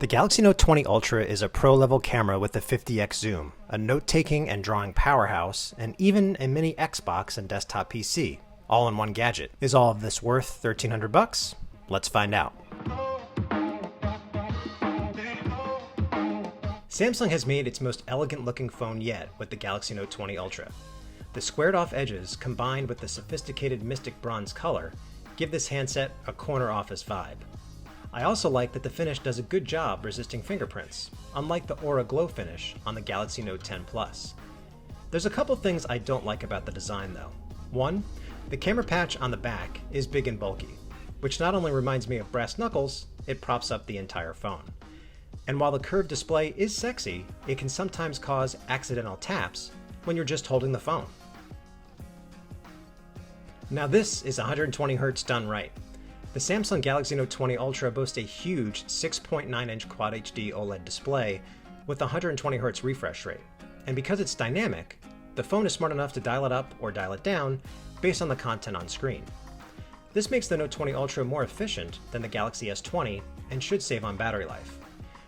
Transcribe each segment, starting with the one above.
The Galaxy Note 20 Ultra is a pro-level camera with a 50x zoom, a note-taking and drawing powerhouse, and even a mini Xbox and desktop PC, all in one gadget. Is all of this worth $1,300? Let's find out. Samsung has made its most elegant-looking phone yet with the Galaxy Note 20 Ultra. The squared-off edges, combined with the sophisticated Mystic Bronze color, give this handset a corner office vibe. I also like that the finish does a good job resisting fingerprints, unlike the Aura Glow finish on the Galaxy Note 10 Plus. There's a couple things I don't like about the design though. One, the camera patch on the back is big and bulky, which not only reminds me of brass knuckles, it props up the entire phone. And while the curved display is sexy, it can sometimes cause accidental taps when you're just holding the phone. Now this is 120Hz done right. The Samsung Galaxy Note 20 Ultra boasts a huge 6.9-inch Quad HD OLED display with 120Hz refresh rate. And because it's dynamic, the phone is smart enough to dial it up or dial it down based on the content on screen. This makes the Note 20 Ultra more efficient than the Galaxy S20 and should save on battery life.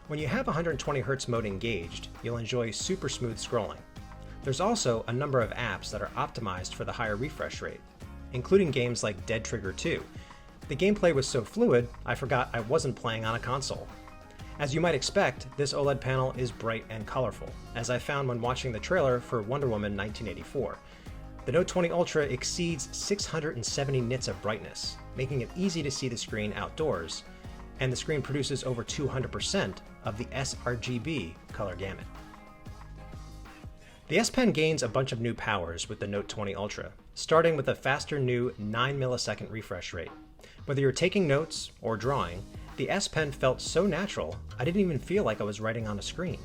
When you have 120Hz mode engaged, you'll enjoy super smooth scrolling. There's also a number of apps that are optimized for the higher refresh rate, including games like Dead Trigger 2. The gameplay was so fluid, I forgot I wasn't playing on a console. As you might expect, this OLED panel is bright and colorful, as I found when watching the trailer for Wonder Woman 1984. The Note 20 Ultra exceeds 670 nits of brightness, making it easy to see the screen outdoors, and the screen produces over 200% of the sRGB color gamut. The S Pen gains a bunch of new powers with the Note 20 Ultra, starting with a faster new 9-millisecond refresh rate. Whether you're taking notes or drawing, the S Pen felt so natural, I didn't even feel like I was writing on a screen.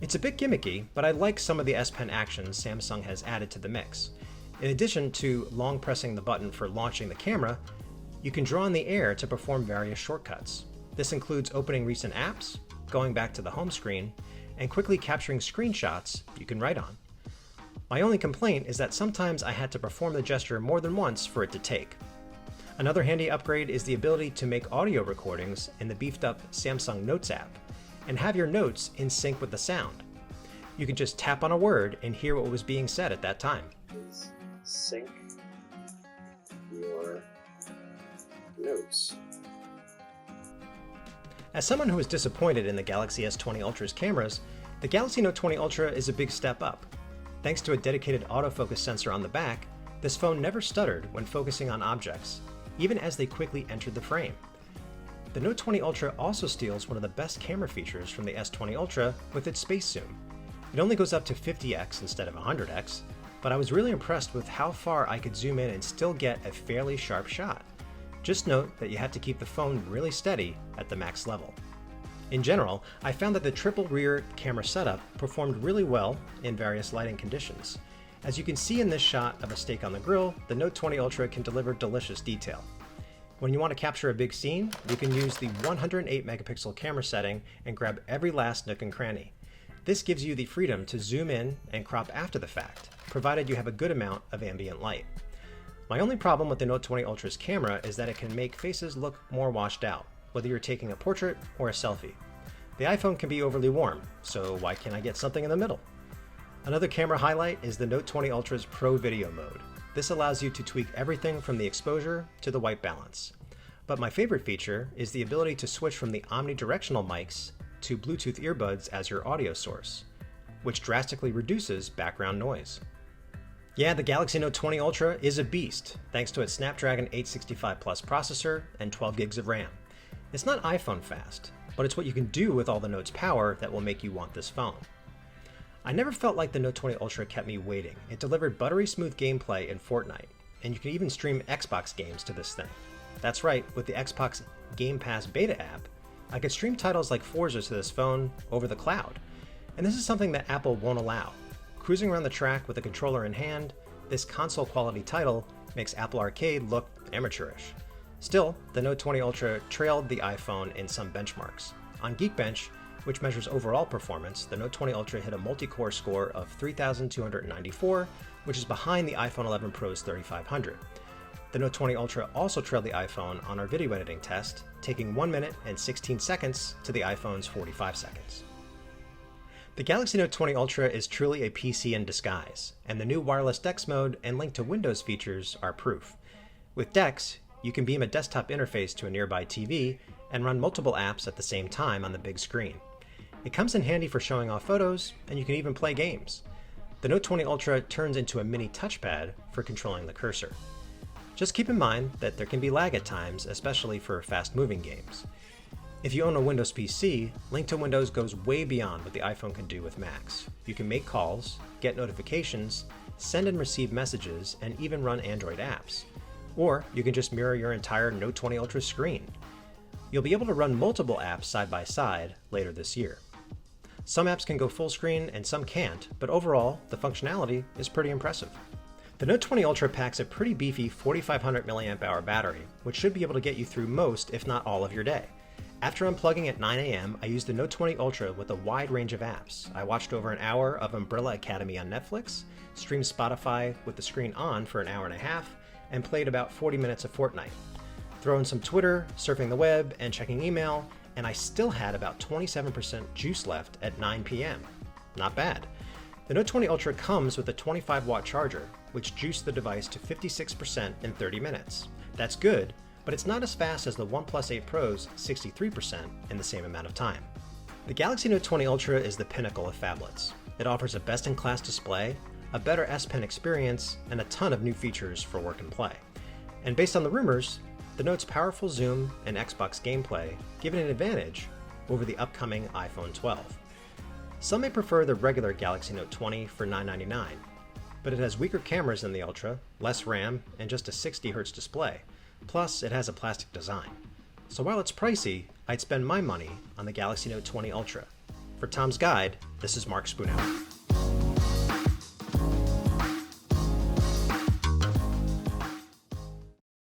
It's a bit gimmicky, but I like some of the S Pen actions Samsung has added to the mix. In addition to long pressing the button for launching the camera, you can draw in the air to perform various shortcuts. This includes opening recent apps, going back to the home screen, and quickly capturing screenshots you can write on. My only complaint is that sometimes I had to perform the gesture more than once for it to take. Another handy upgrade is the ability to make audio recordings in the beefed-up Samsung Notes app, and have your notes in sync with the sound. You can just tap on a word and hear what was being said at that time. Please sync your notes. As someone who was disappointed in the Galaxy S20 Ultra's cameras, the Galaxy Note 20 Ultra is a big step up. Thanks to a dedicated autofocus sensor on the back, this phone never stuttered when focusing on objects, even as they quickly entered the frame. The Note 20 Ultra also steals one of the best camera features from the S20 Ultra with its space zoom. It only goes up to 50x instead of 100x, but I was really impressed with how far I could zoom in and still get a fairly sharp shot. Just note that you have to keep the phone really steady at the max level. In general, I found that the triple rear camera setup performed really well in various lighting conditions. As you can see in this shot of a steak on the grill, the Note 20 Ultra can deliver delicious detail. When you want to capture a big scene, you can use the 108 megapixel camera setting and grab every last nook and cranny. This gives you the freedom to zoom in and crop after the fact, provided you have a good amount of ambient light. My only problem with the Note 20 Ultra's camera is that it can make faces look more washed out, whether you're taking a portrait or a selfie. The iPhone can be overly warm, so why can't I get something in the middle? Another camera highlight is the Note 20 Ultra's Pro Video mode. This allows you to tweak everything from the exposure to the white balance. But my favorite feature is the ability to switch from the omnidirectional mics to Bluetooth earbuds as your audio source, which drastically reduces background noise. Yeah, the Galaxy Note 20 Ultra is a beast, thanks to its Snapdragon 865 Plus processor and 12 gigs of RAM. It's not iPhone fast, but it's what you can do with all the Note's power that will make you want this phone. I never felt like the Note 20 Ultra kept me waiting. It delivered buttery smooth gameplay in Fortnite, and you can even stream Xbox games to this thing. That's right, with the Xbox Game Pass beta app, I could stream titles like Forza to this phone over the cloud. And this is something that Apple won't allow. Cruising around the track with a controller in hand, this console quality title makes Apple Arcade look amateurish. Still, the Note 20 Ultra trailed the iPhone in some benchmarks. On Geekbench, which measures overall performance, the Note 20 Ultra hit a multi-core score of 3,294, which is behind the iPhone 11 Pro's 3,500. The Note 20 Ultra also trailed the iPhone on our video editing test, taking 1 minute and 16 seconds to the iPhone's 45 seconds. The Galaxy Note 20 Ultra is truly a PC in disguise, and the new wireless DeX mode and link to Windows features are proof. With DeX, you can beam a desktop interface to a nearby TV and run multiple apps at the same time on the big screen. It comes in handy for showing off photos, and you can even play games. The Note 20 Ultra turns into a mini touchpad for controlling the cursor. Just keep in mind that there can be lag at times, especially for fast-moving games. If you own a Windows PC, Link to Windows goes way beyond what the iPhone can do with Macs. You can make calls, get notifications, send and receive messages, and even run Android apps. Or you can just mirror your entire Note 20 Ultra screen. You'll be able to run multiple apps side by side later this year. Some apps can go full screen and some can't, but overall, the functionality is pretty impressive. The Note 20 Ultra packs a pretty beefy 4500 mAh battery, which should be able to get you through most, if not all, of your day. After unplugging at 9 a.m., I used the Note 20 Ultra with a wide range of apps. I watched over an hour of Umbrella Academy on Netflix, streamed Spotify with the screen on for an hour and a half, and played about 40 minutes of Fortnite. Throw in some Twitter, surfing the web, and checking email, and I still had about 27% juice left at 9 p.m. Not bad. The Note 20 Ultra comes with a 25-watt charger, which juiced the device to 56% in 30 minutes. That's good, but it's not as fast as the OnePlus 8 Pro's 63% in the same amount of time. The Galaxy Note 20 Ultra is the pinnacle of phablets. It offers a best-in-class display, a better S Pen experience, and a ton of new features for work and play. And based on the rumors, the Note's powerful zoom and Xbox gameplay give it an advantage over the upcoming iPhone 12. Some may prefer the regular Galaxy Note 20 for $999, but it has weaker cameras than the Ultra, less RAM, and just a 60Hz display. Plus, it has a plastic design. So while it's pricey, I'd spend my money on the Galaxy Note 20 Ultra. For Tom's Guide, this is Mark Spoonout.